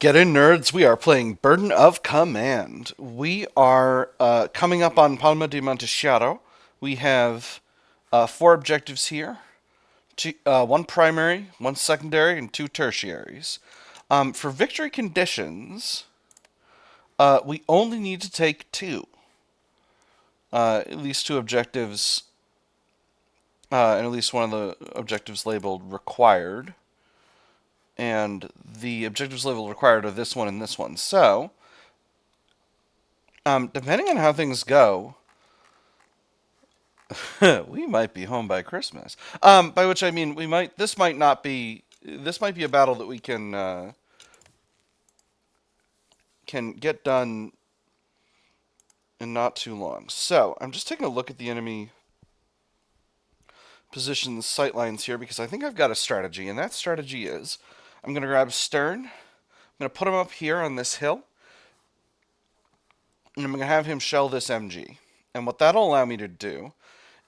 Get in, nerds. We are playing Burden of Command. We are coming up on Palma di Montechiaro. We have four objectives here. One primary, one secondary, and two tertiaries. For victory conditions, we only need to take two. At least two objectives, and at least one of the objectives labeled required. And the objectives labeled required are this one and this one. So, depending on how things go, we might be home by Christmas. By which I mean we might. This might not be. This might be a battle that we can get done in not too long. So I'm just taking a look at the enemy positions, sight lines here because I think I've got a strategy, and that strategy is I'm going to grab Stern. I'm going to put him up here on this hill, and I'm going to have him shell this MG. And what that'll allow me to do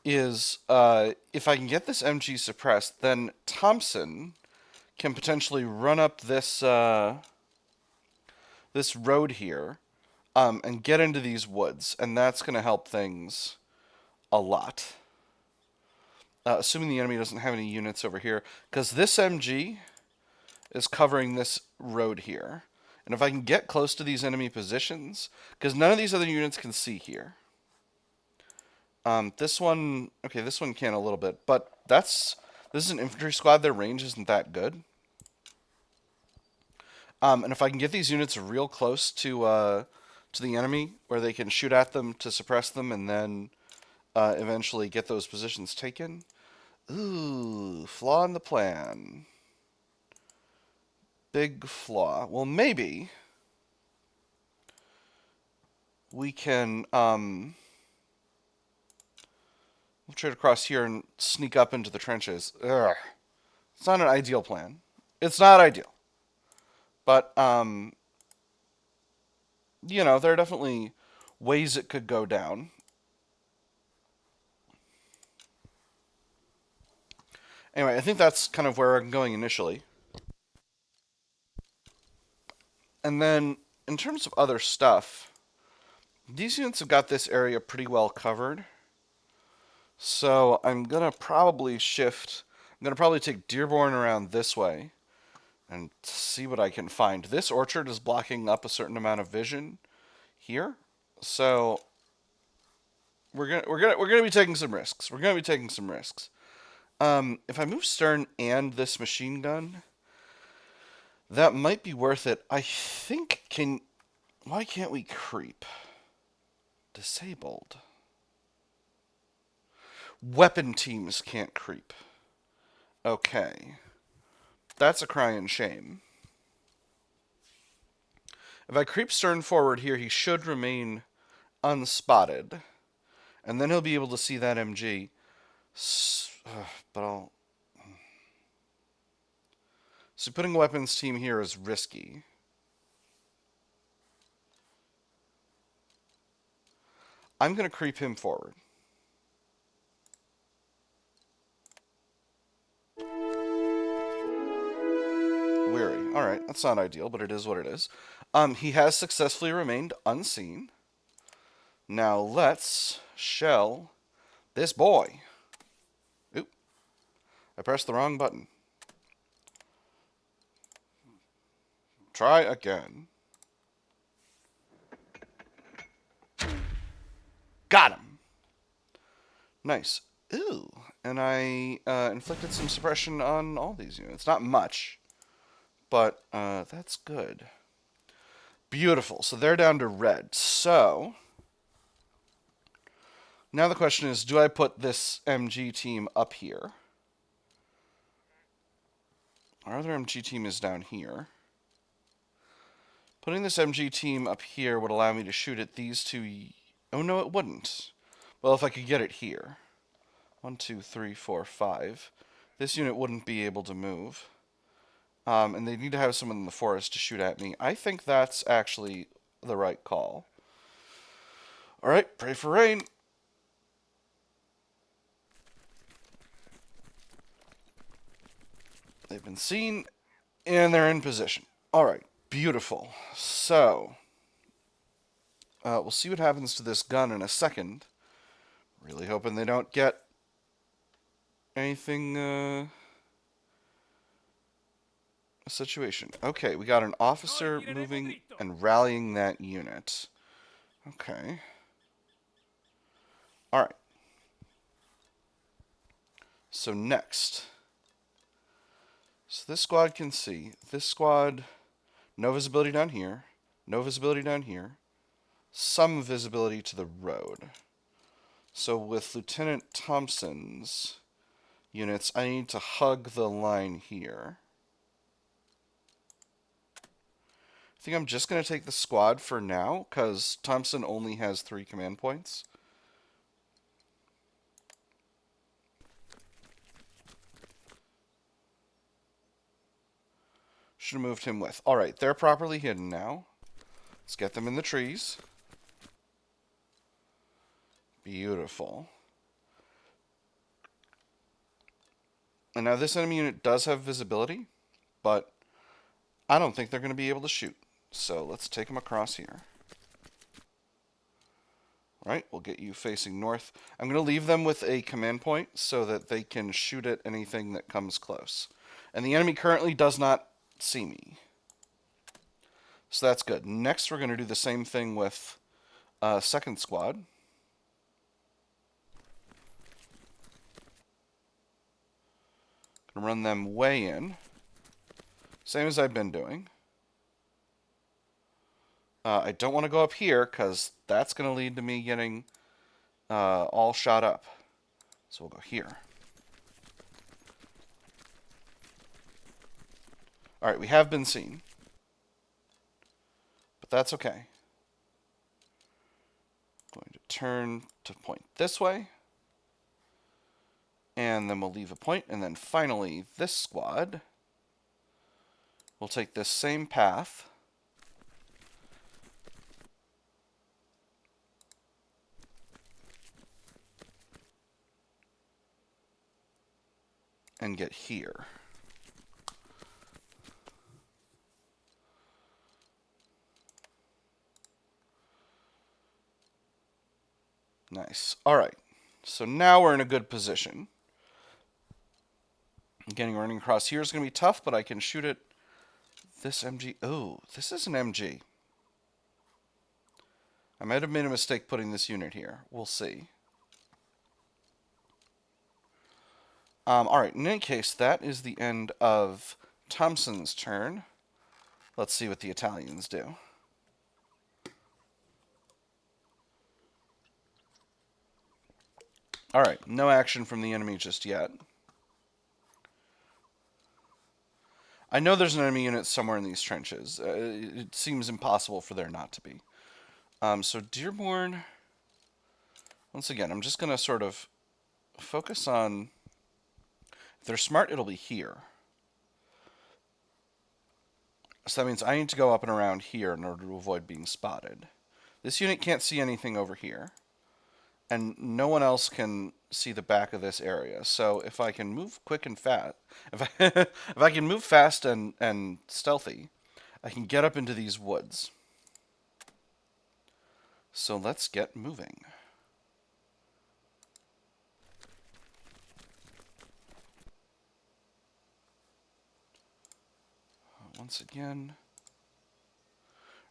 is if I can get this MG suppressed, then Thompson can potentially run up this this road here and get into these woods, and that's going to help things a lot. Assuming the enemy doesn't have any units over here, because this MG is covering this road here. And if I can get close to these enemy positions, because none of these other units can see here. This one can a little bit, but this is an infantry squad. Their range isn't that good. And if I can get these units real close to the enemy, where they can shoot at them to suppress them, and then eventually get those positions taken. Ooh, flaw in the plan. Big flaw. Well, maybe we can we'll trade across here and sneak up into the trenches. Ugh. It's not an ideal plan. It's not ideal. But, you know, there are definitely ways it could go down. Anyway, I think that's kind of where I'm going initially. And then, in terms of other stuff, these units have got this area pretty well covered. So I'm going to probably shift. I'm going to probably take Dearborn around this way and see what I can find. This orchard is blocking up a certain amount of vision here. So we're gonna be taking some risks. We're gonna be taking some risks. If I move Stern and this machine gun, that might be worth it. I think why can't we creep? Disabled. Weapon teams can't creep. Okay. That's a crying shame. If I creep Stern forward here, he should remain unspotted. And then he'll be able to see that MG. But I'll... So putting a weapons team here is risky. I'm going to creep him forward. Weary. Alright, that's not ideal, but it is what it is. He has successfully remained unseen. Now let's shell this boy. Oop. I pressed the wrong button. Try again. Got him. Nice. Ooh. And I inflicted some suppression on all these units. Not much, but that's good. Beautiful. So they're down to red. So now the question is, do I put this MG team up here? Our other MG team is down here. Putting this MG team up here would allow me to shoot at these two. Oh, no, it wouldn't. Well, if I could get it here. 1, 2, 3, 4, 5. This unit wouldn't be able to move. And they need to have someone in the forest to shoot at me. I think that's actually the right call. Alright, pray for rain. They've been seen, and they're in position. Alright, Beautiful. So, we'll see what happens to this gun in a second. Really hoping they don't get anything, a situation. Okay, we got an officer moving and rallying that unit. Okay. Alright. So next. So this squad can see. This squad, no visibility down here. No visibility down here. Some visibility to the road. So with Lieutenant Thompson's units, I need to hug the line here. I think I'm just going to take the squad for now, because Thompson only has 3 command points. Should have moved him with. Alright, they're properly hidden now. Let's get them in the trees. Beautiful. And now this enemy unit does have visibility, but I don't think they're going to be able to shoot. So let's take them across here. Alright, we'll get you facing north. I'm going to leave them with a command point so that they can shoot at anything that comes close. And the enemy currently does not see me. So that's good. Next, we're going to do the same thing with second squad. Gonna run them way in. Same as I've been doing. I don't want to go up here because that's going to lead to me getting all shot up. So we'll go here. Alright, we have been seen. But that's okay. Going to turn to point this way. And then we'll leave a point. And then finally, this squad will take this same path. And get here. Nice. Alright. So now we're in a good position. Getting running across here is going to be tough, but I can shoot it. This MG. Oh, this is an MG. I might have made a mistake putting this unit here. We'll see. Alright, in any case, that is the end of Thompson's turn. Let's see what the Italians do. Alright, no action from the enemy just yet. I know there's an enemy unit somewhere in these trenches. It seems impossible for there not to be. So Dearborn, once again, I'm just going to sort of focus on... If they're smart, it'll be here. So that means I need to go up and around here in order to avoid being spotted. This unit can't see anything over here. And no one else can see the back of this area. So if I can move quick and fast, if I can move fast and stealthy, I can get up into these woods. So let's get moving. Once again.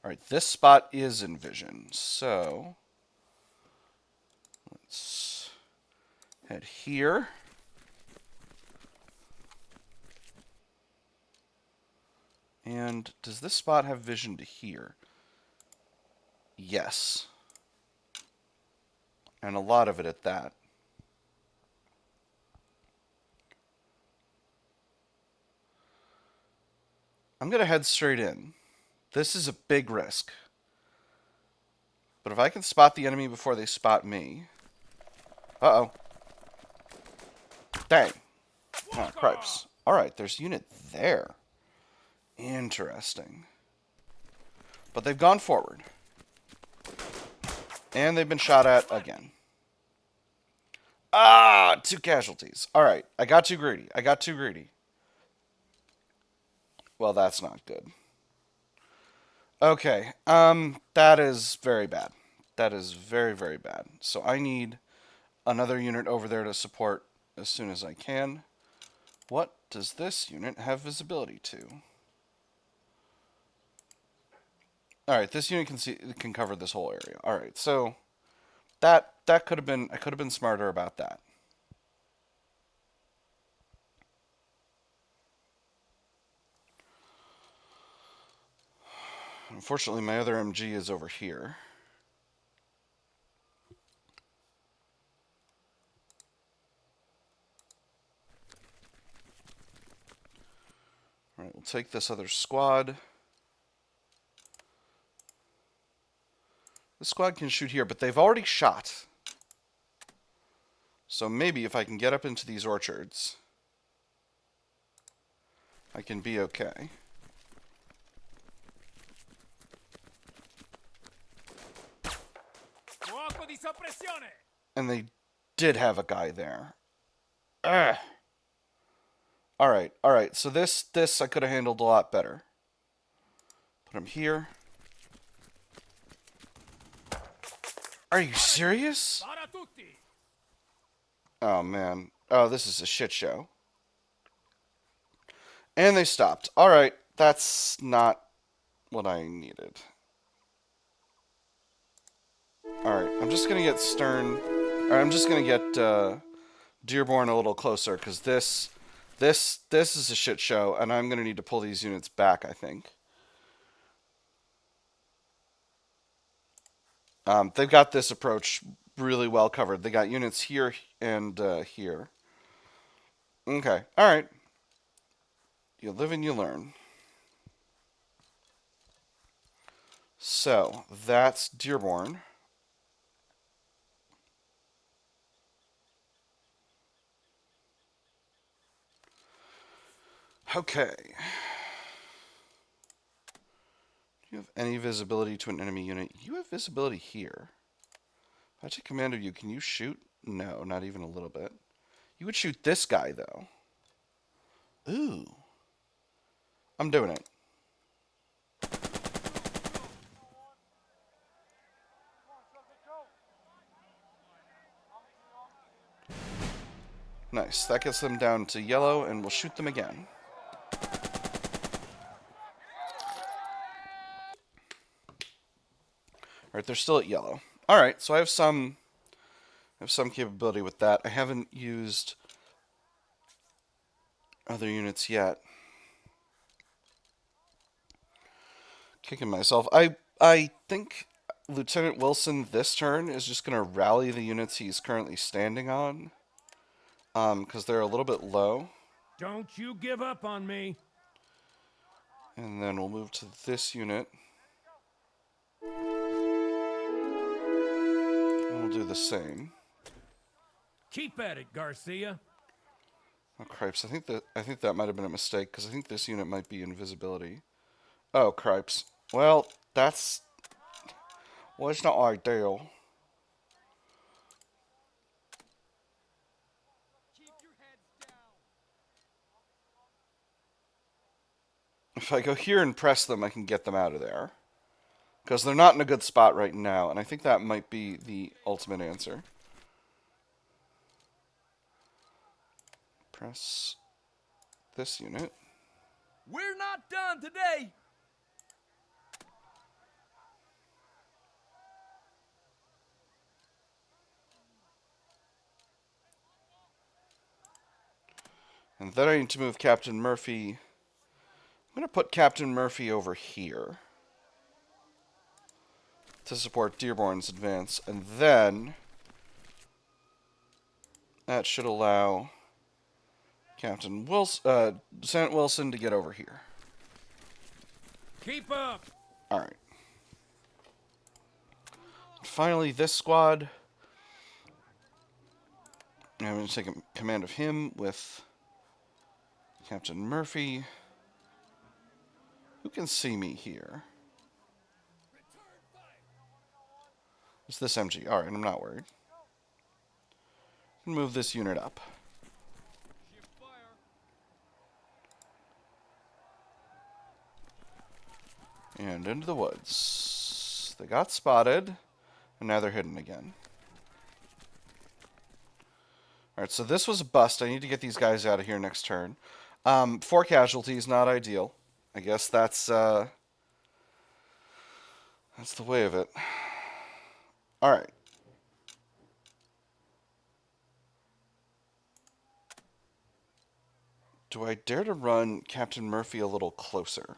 Alright, this spot is in vision. So let's head here. And does this spot have vision to here? Yes. And a lot of it at that. I'm going to head straight in. This is a big risk. But if I can spot the enemy before they spot me... Uh-oh. Dang. Oh, cripes. Alright, there's a unit there. Interesting. But they've gone forward. And they've been shot at again. Ah! 2 casualties. Alright, I got too greedy. Well, that's not good. Okay, that is very bad. That is very, very bad. So I need another unit over there to support as soon as I can. What does this unit have visibility to? All right, this unit can cover this whole area. All right, so that could have been, I could have been smarter about that. Unfortunately, my other MG is over here. All right, we'll take this other squad. This squad can shoot here, but they've already shot. So maybe if I can get up into these orchards, I can be okay. And they did have a guy there. Ugh. All right. So this I could have handled a lot better. Put him here. Are you serious? Oh man. Oh, this is a shit show. And they stopped. All right, that's not what I needed. All right, I'm just gonna get Stern. Or I'm just gonna get Dearborn a little closer because this is a shit show, and I'm gonna need to pull these units back, I think. They've got this approach really well covered. They got units here and here. Okay, all right. You live and you learn. So that's Dearborn. Okay. Do you have any visibility to an enemy unit? You have visibility here. If I take command of you, can you shoot? No, not even a little bit. You would shoot this guy, though. Ooh. I'm doing it. Nice. That gets them down to yellow, and we'll shoot them again. Alright, they're still at yellow. Alright, so I have some capability with that. I haven't used other units yet. Kicking myself. I think Lieutenant Wilson this turn is just going to rally the units he's currently standing on. Because they're a little bit low. Don't you give up on me. And then we'll move to this unit. And we'll do the same. Keep at it, Garcia. Oh cripes! I think that might have been a mistake because I think this unit might be invisibility. Oh cripes! Well, it's not ideal. If I go here and press them, I can get them out of there. Because they're not in a good spot right now, and I think that might be the ultimate answer. Press this unit. We're not done today. And then I need to move Captain Murphy. I'm going to put Captain Murphy over here to support Dearborn's advance, and then that should allow Captain Wilson, Lieutenant Wilson to get over here. Keep up. All right. Finally, this squad. I'm going to take command of him with Captain Murphy. Who can see me here? It's this MG. All right, I'm not worried. Move this unit up. And into the woods. They got spotted, and now they're hidden again. Alright, so this was a bust. I need to get these guys out of here next turn. 4 casualties, not ideal. I guess that's the way of it. Alright. Do I dare to run Captain Murphy a little closer?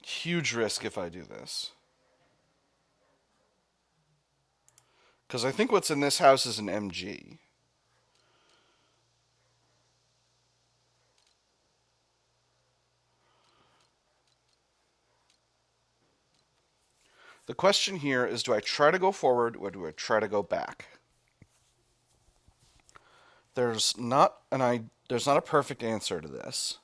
Huge risk if I do this. Because I think what's in this house is an MG. The question here is, do I try to go forward or do I try to go back? There's not a perfect answer to this.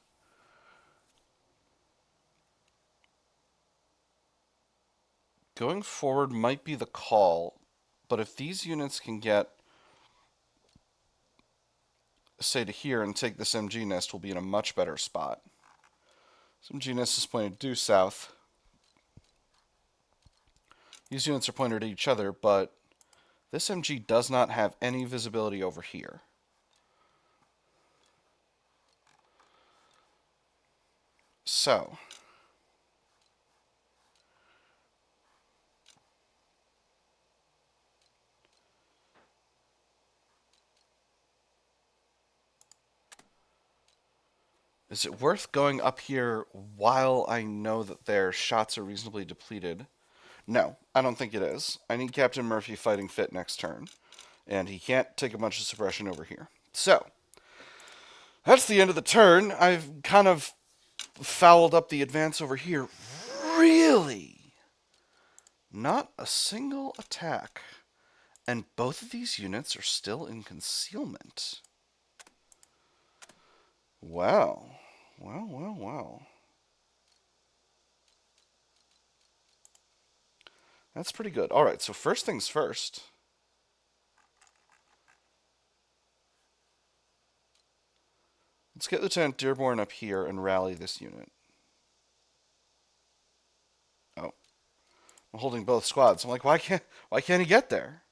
Going forward might be the call, but if these units can get, say, to here and take this MG nest, we'll be in a much better spot. This MG nest is pointed due south. These units are pointed at each other, but this MG does not have any visibility over here. So, is it worth going up here while I know that their shots are reasonably depleted? No, I don't think it is. I need Captain Murphy fighting fit next turn, and he can't take a bunch of suppression over here. So, that's the end of the turn. I've kind of fouled up the advance over here. Really? Not a single attack. And both of these units are still in concealment. Wow. Wow. That's pretty good. Alright, so first things first. Let's get Lieutenant Dearborn up here and rally this unit. Oh. I'm holding both squads. I'm like, why can't he get there?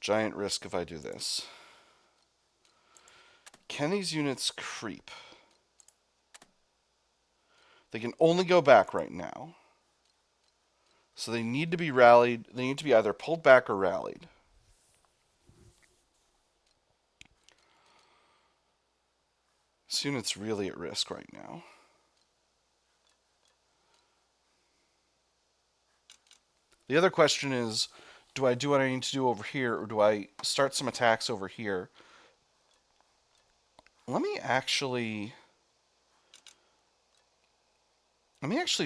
Giant risk if I do this. Can these units creep? They can only go back right now. So they need to be rallied. They need to be either pulled back or rallied. This unit's really at risk right now. The other question is, do I do what I need to do over here, or do I start some attacks over here? Let me actually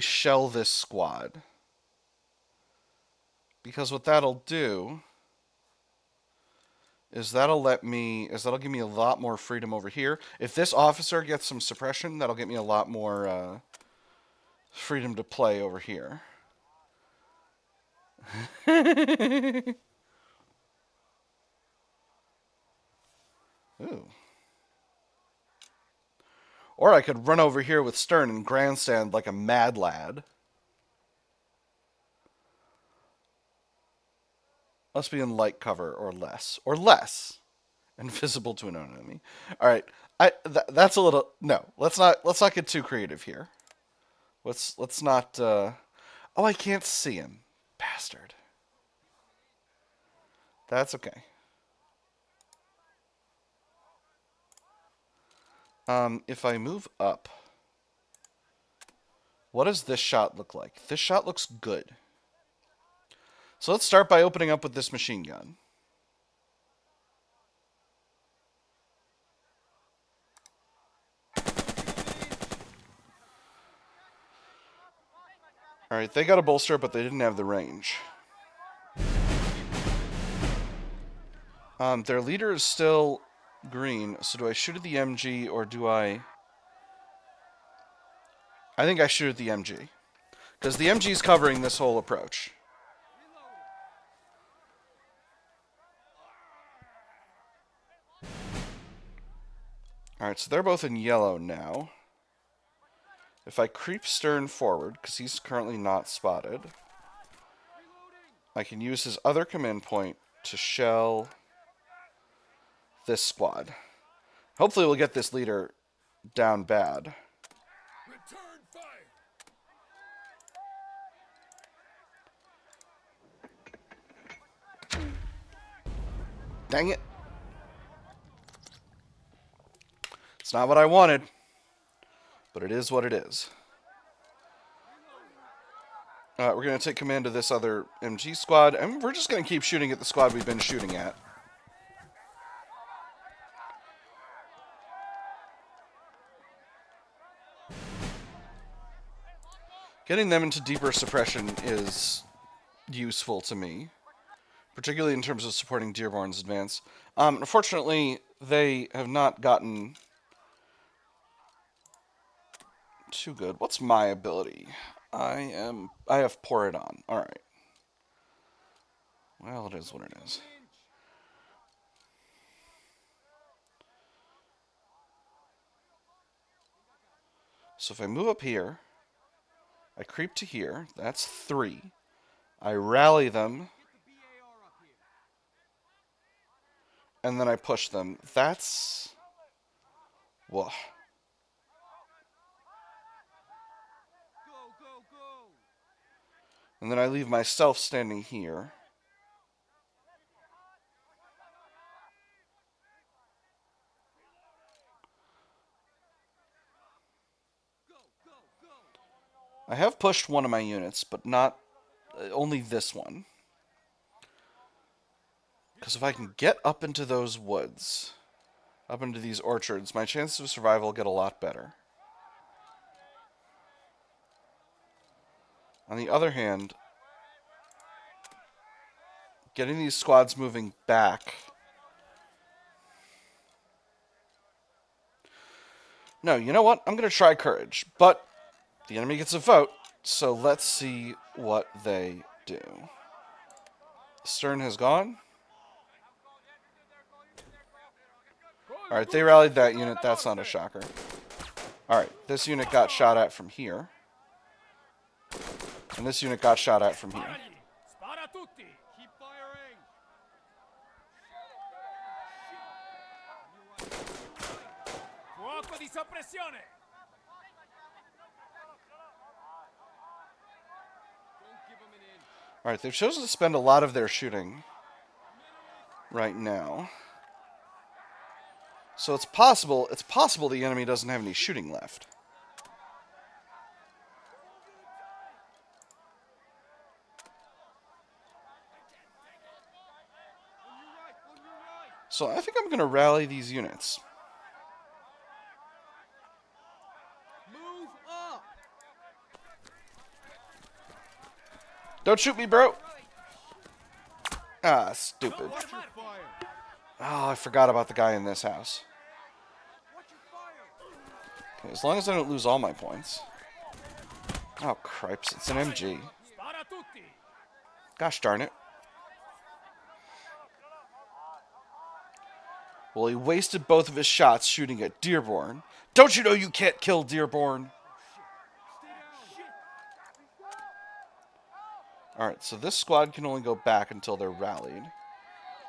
shell this squad. Because what that'll do is that'll give me a lot more freedom over here. If this officer gets some suppression, that'll get me a lot more freedom to play over here. Ooh. Or I could run over here with Stern and grandstand like a mad lad. Must be in light cover or less. Or less. Invisible to an enemy. Alright. That's a little... No. Let's not get too creative here. Let's not... Oh, I can't see him. Bastard. That's okay. If I move up, what does this shot look like? This shot looks good. So let's start by opening up with this machine gun. Alright, they got a bolster, but they didn't have the range. Their leader is still green, so do I shoot at the MG or do I... I think I shoot at the MG. Because the MG is covering this whole approach. Alright, so they're both in yellow now. If I creep Stern forward, because he's currently not spotted, I can use his other command point to shell this squad. Hopefully we'll get this leader down bad. Return fire. Dang it. It's not what I wanted, but it is what it is. We're going to take command of this other MG squad, and we're just going to keep shooting at the squad we've been shooting at. Getting them into deeper suppression is useful to me, particularly in terms of supporting Dearborn's advance. Unfortunately, they have not gotten too good. What's my ability? I have Pour It On. Alright. Well, it is what it is. So if I move up here, I creep to here. That's 3. I rally them. And then I push them. That's... Whoa. And then I leave myself standing here. I have pushed one of my units, but not... only this one. Because if I can get up into those woods, up into these orchards, my chances of survival get a lot better. On the other hand, getting these squads moving back... No, you know what? I'm going to try courage, but the enemy gets a vote, so let's see what they do. Stern has gone. Alright, they rallied that unit. That's not a shocker. Alright, this unit got shot at from here. And this unit got shot at from here. Keep firing. Fuoco di soppressione. Alright, they've chosen to spend a lot of their shooting right now. So it's possible the enemy doesn't have any shooting left. So I think I'm going to rally these units. Move up. Don't shoot me, bro! Ah, stupid. Oh, I forgot about the guy in this house. Okay, as long as I don't lose all my points. Oh, cripes, it's an MG. Gosh darn it. Well, he wasted both of his shots shooting at Dearborn. Don't you know you can't kill Dearborn? Alright, so this squad can only go back until they're rallied.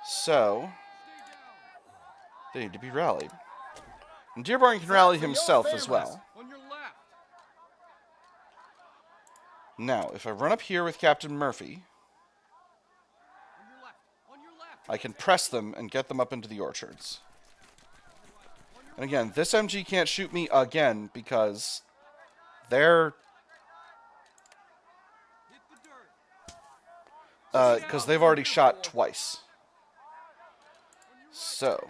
So, they need to be rallied. And Dearborn can rally himself as well. Now, if I run up here with Captain Murphy, I can press them and get them up into the orchards. And again, this MG can't shoot me again because they're... because they've already shot twice. So,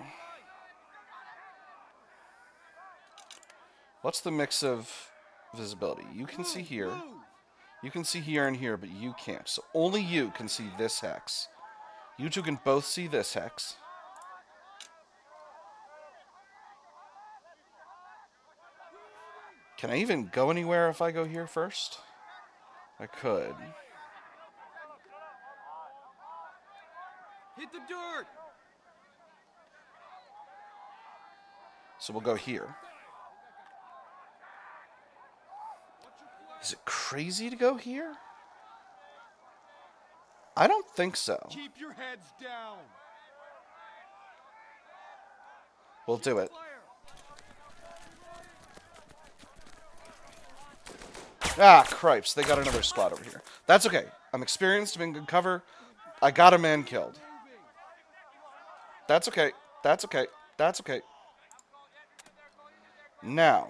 what's the mix of visibility? You can see here. You can see here and here, but you can't. So only you can see this hex. You two can both see this hex. Can I even go anywhere if I go here first? I could. Hit the dirt. So we'll go here. Is it crazy to go here? I don't think so. Keep your heads down. We'll do it. Ah, cripes. They got another squad over here. That's okay. I'm experienced. I'm in good cover. I got a man killed. That's okay. That's okay. That's okay. Now.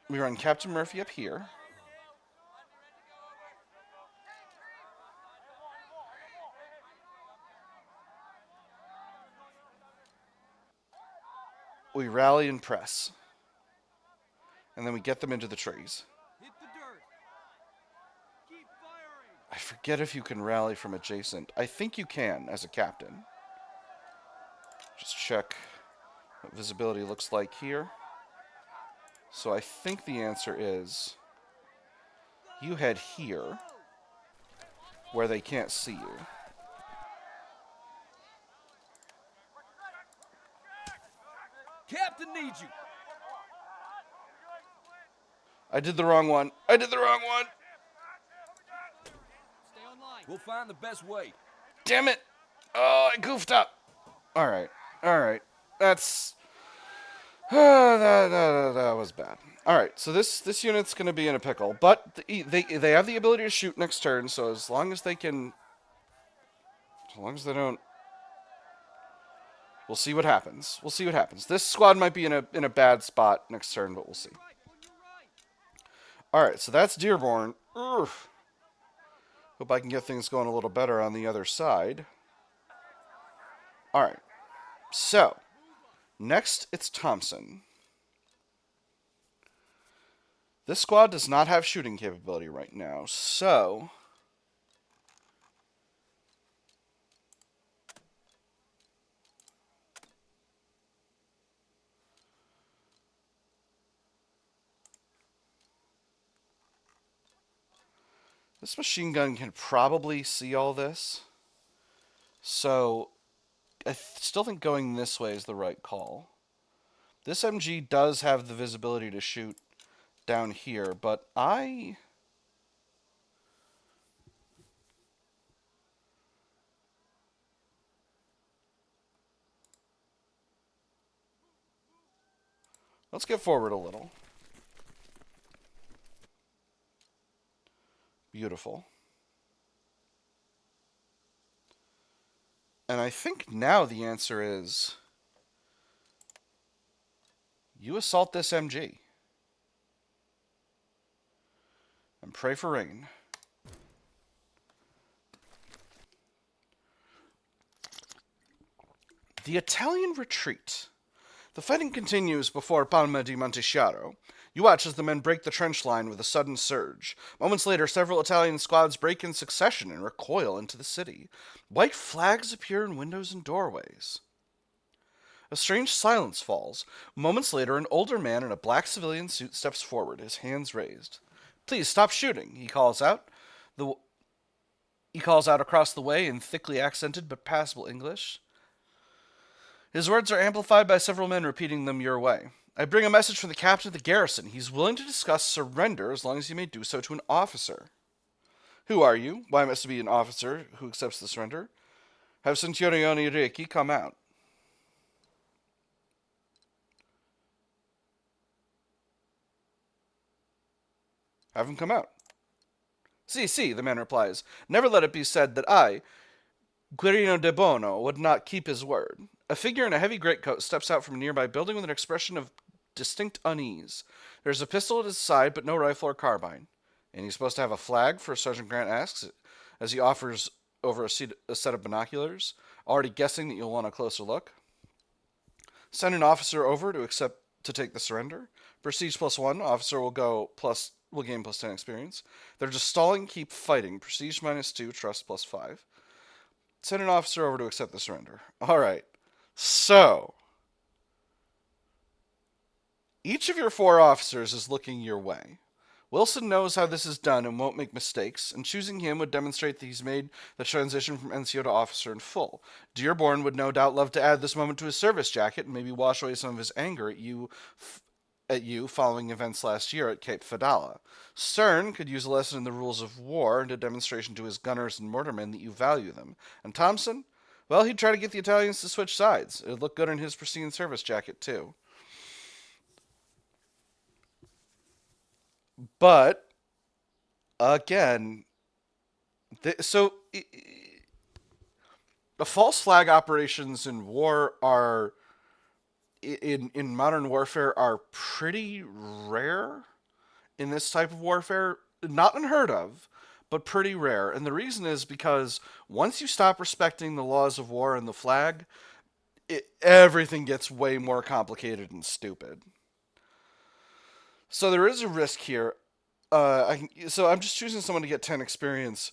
We run Captain Murphy up here. We rally and press. And then we get them into the trees. Hit the dirt. Keep firing. I forget if you can rally from adjacent. I think you can as a captain. Just check what visibility looks like here. So I think the answer is you head here where they can't see you. Captain needs you. I did the wrong one. I did the wrong one. Stay online. We'll find the best way. Damn it. Oh, I goofed up. All right. All right. That's... that was bad. All right, so this unit's going to be in a pickle, but they have the ability to shoot next turn, so as long as they can... As long as they don't... We'll see what happens. We'll see what happens. This squad might be in a bad spot next turn, but we'll see. Alright, so that's Dearborn. Ugh. Hope I can get things going a little better on the other side. Alright. So, next it's Thompson. This squad does not have shooting capability right now, so... This machine gun can probably see all this. So, I still think going this way is the right call. This MG does have the visibility to shoot down here, but let's get forward a little. Beautiful. And I think now the answer is you assault this MG. And pray for rain. The Italian retreat. The fighting continues before Palma di Montechiaro. You watch as the men break the trench line with a sudden surge. Moments later, several Italian squads break in succession and recoil into the city. White flags appear in windows and doorways. A strange silence falls. Moments later, an older man in a black civilian suit steps forward, his hands raised. "Please stop shooting," he calls out. He calls out across the way in thickly accented but passable English. His words are amplified by several men repeating them your way. "I bring a message from the captain of the garrison. He's willing to discuss surrender as long as you may do so to an officer." "Who are you? Why must it be an officer who accepts the surrender?" "Have Centurione Ricci come out." "Have him come out." "Si, the man replies. Never let it be said that I, Guerino de Bono, would not keep his word." A figure in a heavy greatcoat steps out from a nearby building with an expression of distinct unease. There's a pistol at his side, but no rifle or carbine. "And he's supposed to have a flag?" First Sergeant Grant asks, as he offers over a set of binoculars, already guessing that you'll want a closer look. "Send an officer over to take the surrender. Prestige +1, officer will gain +10 experience. They're just stalling, keep fighting. Prestige -2, trust +5. Send an officer over to accept the surrender. All right. So, each of your 4 officers is looking your way. Wilson knows how this is done and won't make mistakes, and choosing him would demonstrate that he's made the transition from NCO to officer in full. Dearborn would no doubt love to add this moment to his service jacket and maybe wash away some of his anger at you following events last year at Cape Fadala. Stern could use a lesson in the rules of war and a demonstration to his gunners and mortarmen that you value them. And Thompson? Well, he'd try to get the Italians to switch sides. It'd look good in his pristine service jacket, too. But, again, the false flag operations in war are in modern warfare are pretty rare in this type of warfare. Not unheard of, but pretty rare. And the reason is because once you stop respecting the laws of war and the flag, everything gets way more complicated and stupid. So there is a risk here. So I'm just choosing someone to get 10 experience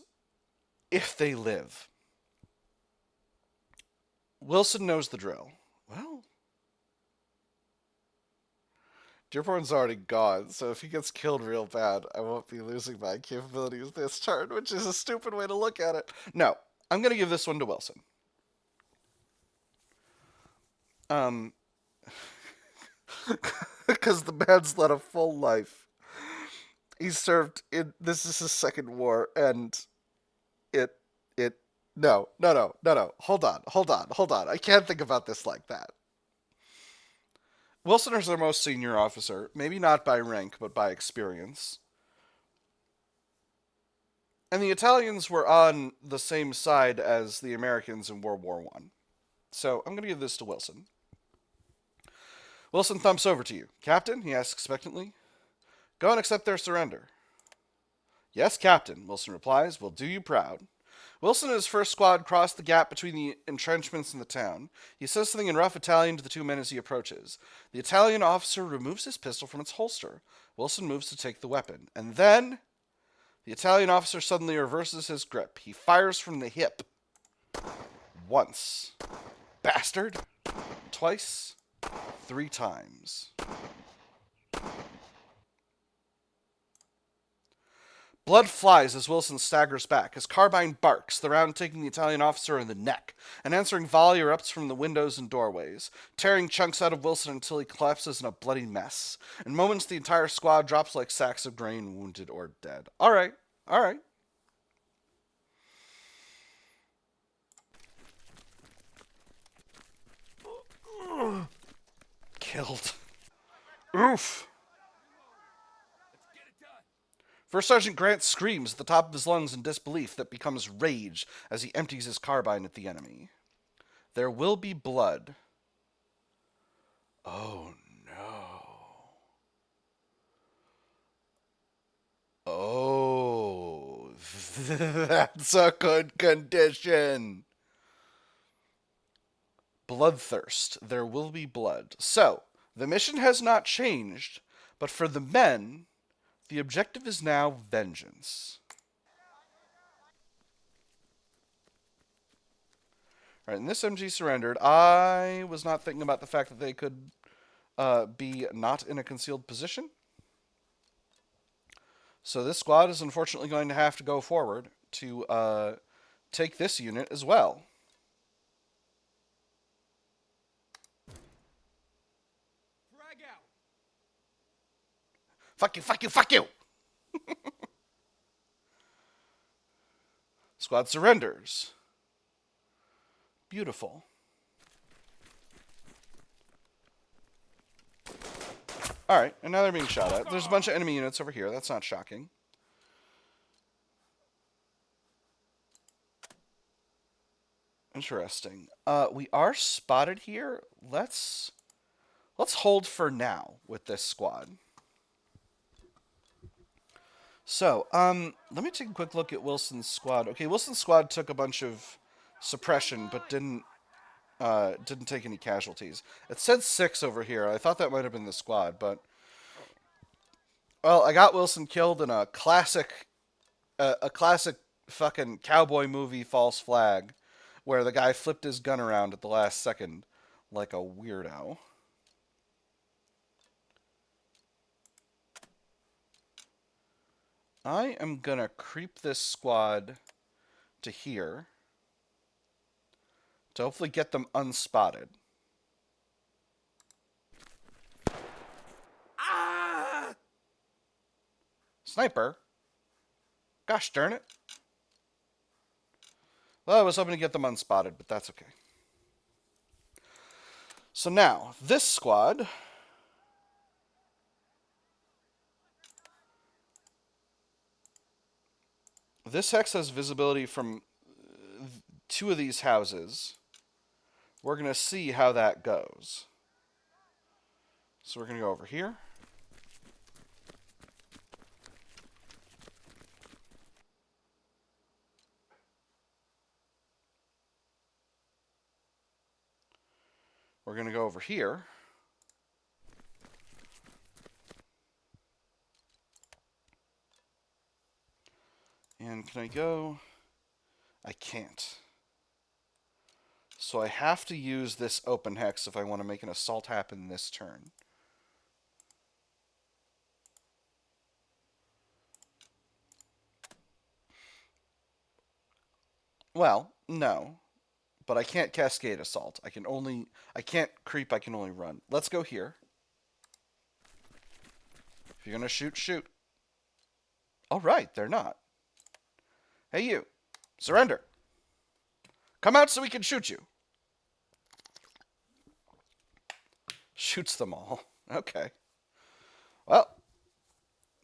if they live. Wilson knows the drill. Well, Dearborn's already gone, so if he gets killed real bad, I won't be losing my capabilities this turn, which is a stupid way to look at it. No, I'm going to give this one to Wilson. Because the man's led a full life. He served in. This is his second war, and it. No, no, no, no, no. Hold on, hold on, hold on. I can't think about this like that. Wilson is our most senior officer, maybe not by rank, but by experience. And the Italians were on the same side as the Americans in World War One. So I'm going to give this to Wilson. Wilson thumps over to you. Captain, he asks expectantly. Go and accept their surrender. Yes, Captain, Wilson replies. We'll do you proud. Wilson and his first squad cross the gap between the entrenchments and the town. He says something in rough Italian to the 2 men as he approaches. The Italian officer removes his pistol from its holster. Wilson moves to take the weapon. And then, the Italian officer suddenly reverses his grip. He fires from the hip. Once. Bastard. Twice. 3 times. Blood flies as Wilson staggers back. His carbine barks, the round taking the Italian officer in the neck. An answering volley erupts from the windows and doorways, tearing chunks out of Wilson until he collapses in a bloody mess. In moments, the entire squad drops like sacks of grain, wounded or dead. All right, all right. Killed. Oof. First Sergeant Grant screams at the top of his lungs in disbelief that becomes rage as he empties his carbine at the enemy. There will be blood. Oh no. Oh, that's a good condition. Bloodthirst. There will be blood. So, the mission has not changed, but for the men, the objective is now vengeance. Alright, and this MG surrendered. I was not thinking about the fact that they could be not in a concealed position. So this squad is unfortunately going to have to go forward to take this unit as well. Frag out. Fuck you, fuck you, fuck you! Squad surrenders. Beautiful. Alright, and now they're being shot at. There's a bunch of enemy units over here. That's not shocking. Interesting. We are spotted here. Let's hold for now with this squad. So, let me take a quick look at Wilson's squad. Okay, Wilson's squad took a bunch of suppression, but didn't take any casualties. It said 6 over here. I thought that might have been the squad, but well, I got Wilson killed in a classic fucking cowboy movie false flag, where the guy flipped his gun around at the last second like a weirdo. I am gonna creep this squad to here to hopefully get them unspotted. Ah! Sniper? Gosh darn it. Well, I was hoping to get them unspotted, but that's okay. So now, this squad this hex has visibility from two of these houses. We're going to see how that goes. So we're going to go over here. We're going to go over here. And can I go? I can't. So I have to use this open hex if I want to make an assault happen this turn. Well, no. But I can't cascade assault. I can't creep, I can only run. Let's go here. If you're going to shoot, shoot. All right, they're not. Hey, you. Surrender. Come out so we can shoot you. Shoots them all. Okay. Well,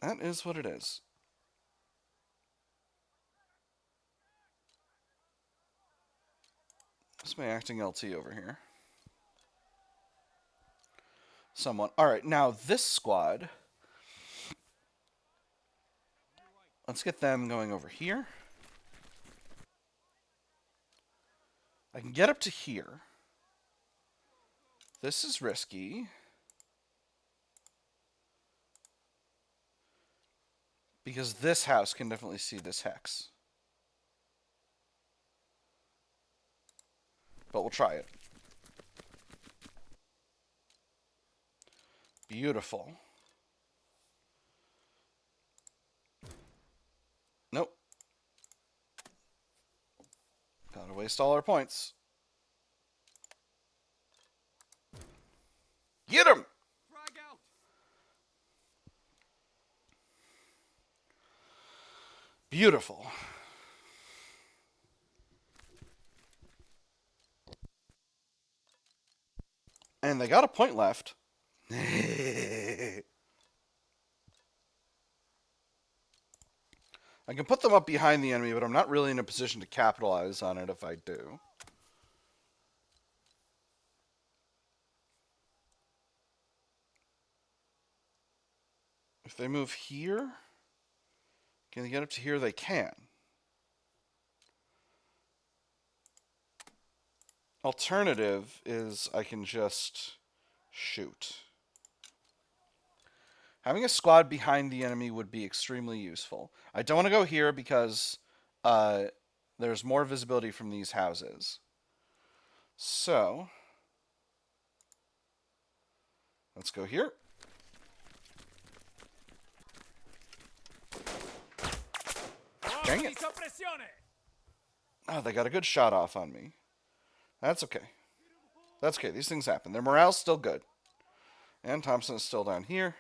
that is what it is. What's my acting LT over here? Someone. All right, now this squad. Let's get them going over here. I can get up to here. This is risky. Because this house can definitely see this hex. But we'll try it. Beautiful. Nope. Gotta waste all our points. Get him! Frag out! Beautiful. And they got a point left. I can put them up behind the enemy, but I'm not really in a position to capitalize on it if I do. If they move here, can they get up to here? They can. Alternative is I can just shoot. Having a squad behind the enemy would be extremely useful. I don't want to go here because there's more visibility from these houses. So, let's go here. Dang it. Oh, they got a good shot off on me. That's okay. That's okay. These things happen. Their morale's still good. And Thompson is still down here.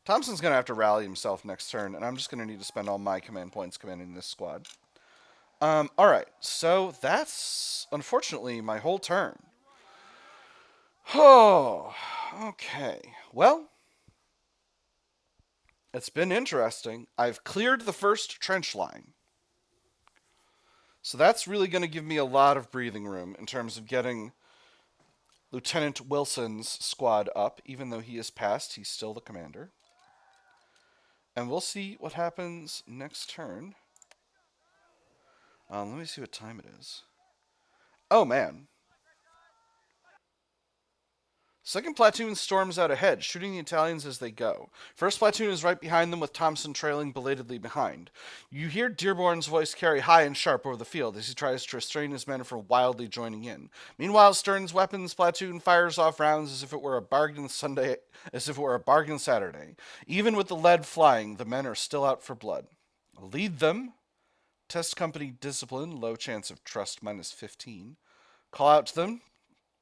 Thompson's going to have to rally himself next turn, and I'm just going to need to spend all my command points commanding this squad. Alright, so that's, unfortunately, my whole turn. Oh, okay. Well, it's been interesting. I've cleared the first trench line. So that's really going to give me a lot of breathing room in terms of getting Lieutenant Wilson's squad up. Even though he is passed, he's still the commander. And we'll see what happens next turn. Let me see what time it is. Oh, man. Second platoon storms out ahead, shooting the Italians as they go. First platoon is right behind them, with Thompson trailing belatedly behind. You hear Dearborn's voice carry high and sharp over the field as he tries to restrain his men from wildly joining in. Meanwhile, Stern's weapons platoon fires off rounds as if it were a bargain Sunday, as if it were a bargain Saturday. Even with the lead flying, the men are still out for blood. Lead them. Test company discipline, low chance of trust -15. Call out to them,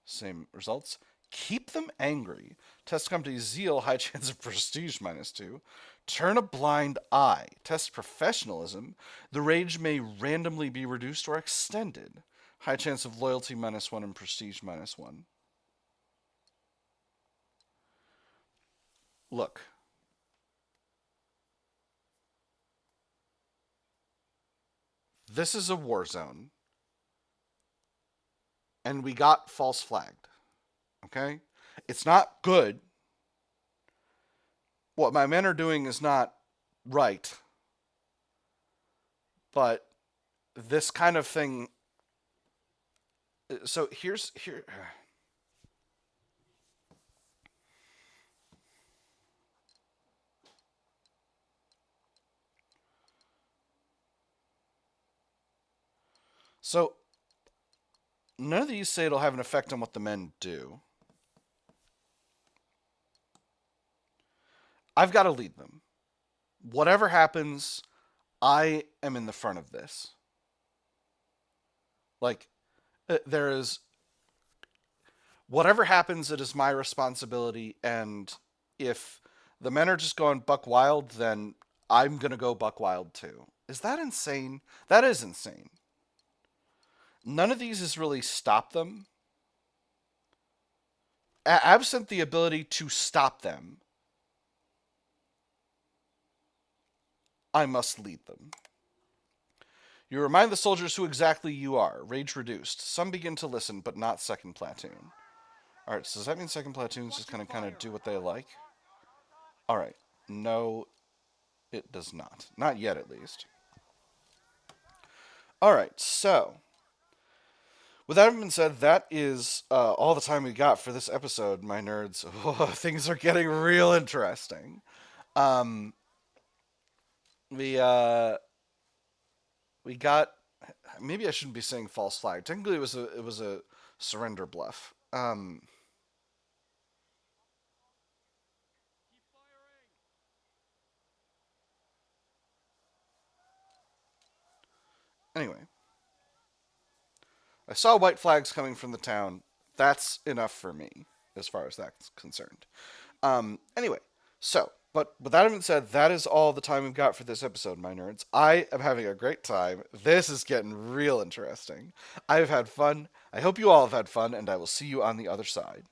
same results. Keep them angry. Test company zeal, high chance of prestige -2. Turn a blind eye. Test professionalism. The rage may randomly be reduced or extended. High chance of loyalty -1 and prestige -1. Look. This is a war zone. And we got false flagged. Okay? It's not good. What my men are doing is not right. But this kind of thing. So here. So none of these say it'll have an effect on what the men do. I've got to lead them. Whatever happens, I am in the front of this. Like, there is. Whatever happens, it is my responsibility, and if the men are just going buck wild, then I'm going to go buck wild too. Is that insane? That is insane. None of these has really stopped them. Absent the ability to stop them, I must lead them. You remind the soldiers who exactly you are. Rage reduced. Some begin to listen, but not second platoon. Alright, so does that mean second platoons just kind of do what they like? Alright. No, it does not. Not yet, at least. Alright, so with that being said, that is all the time we got for this episode, my nerds. Oh, things are getting real interesting. Um, we uh, we got. Maybe I shouldn't be saying false flag. Technically, it was a surrender bluff. Anyway, I saw white flags coming from the town. That's enough for me, as far as that's concerned. Anyway, so, but with that being said, that is all the time we've got for this episode, my nerds. I am having a great time. This is getting real interesting. I've had fun. I hope you all have had fun, and I will see you on the other side.